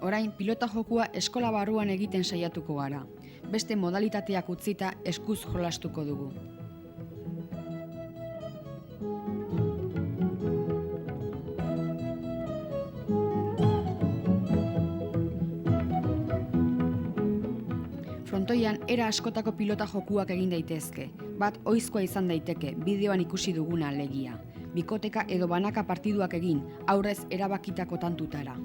Orain pilota jokua eskola barruan egiten saiatuko gara. Beste modalitateak utzita eskuz jolastuko dugu. Frontoian era askotako pilota jokuak egin daitezke. Bat ohizkoa izan daiteke, bideoan ikusi duguna alegia. Bikoteka edo banaka partiduak egin, aurrez erabakitako tantutara.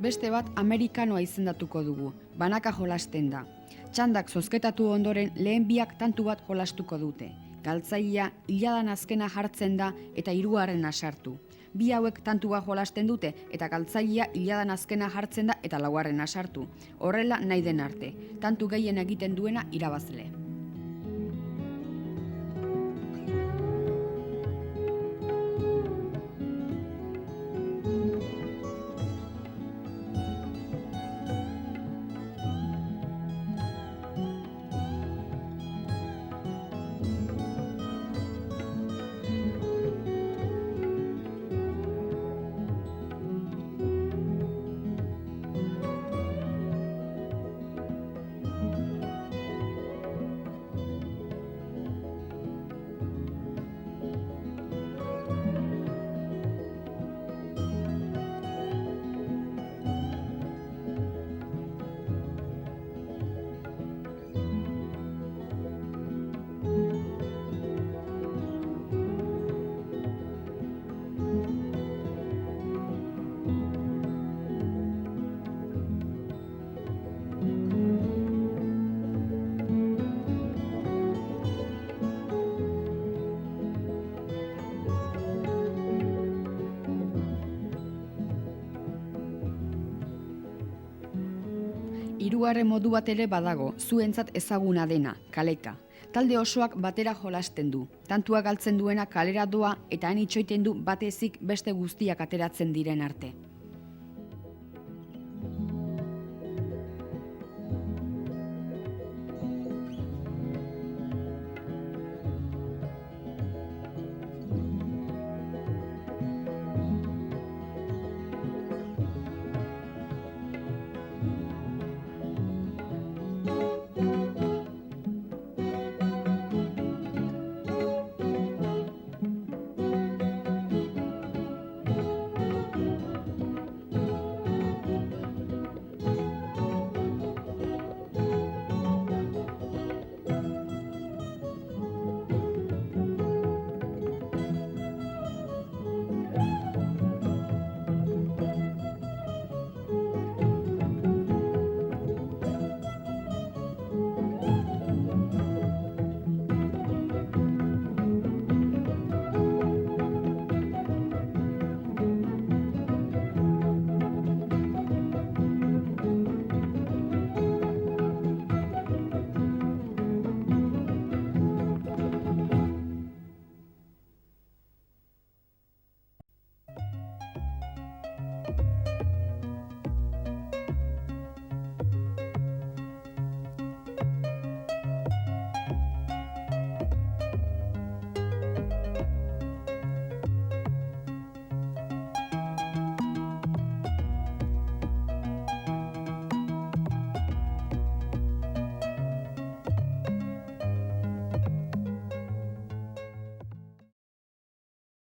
Beste bat amerikanoa izendatuko dugu, banaka jolasten da. Txandak zozketatu ondoren lehen biak tantu bat jolastuko dute. Galtzailea iladan azkena jartzen da eta hirugarrena sartu. Bi hauek tantua jolasten dute eta galtzailea iladan azkena jartzen da eta laugarrena sartu. Horrela nahi den arte. Tantu gehien egiten duena irabazle. Hirugarren modu bat ere badago, zuentzat ezaguna dena, kaleka. Talde osoak batera jolasten du. Tantua galtzen duena kalera doa eta han itxoiten du batezik beste guztiak ateratzen diren arte.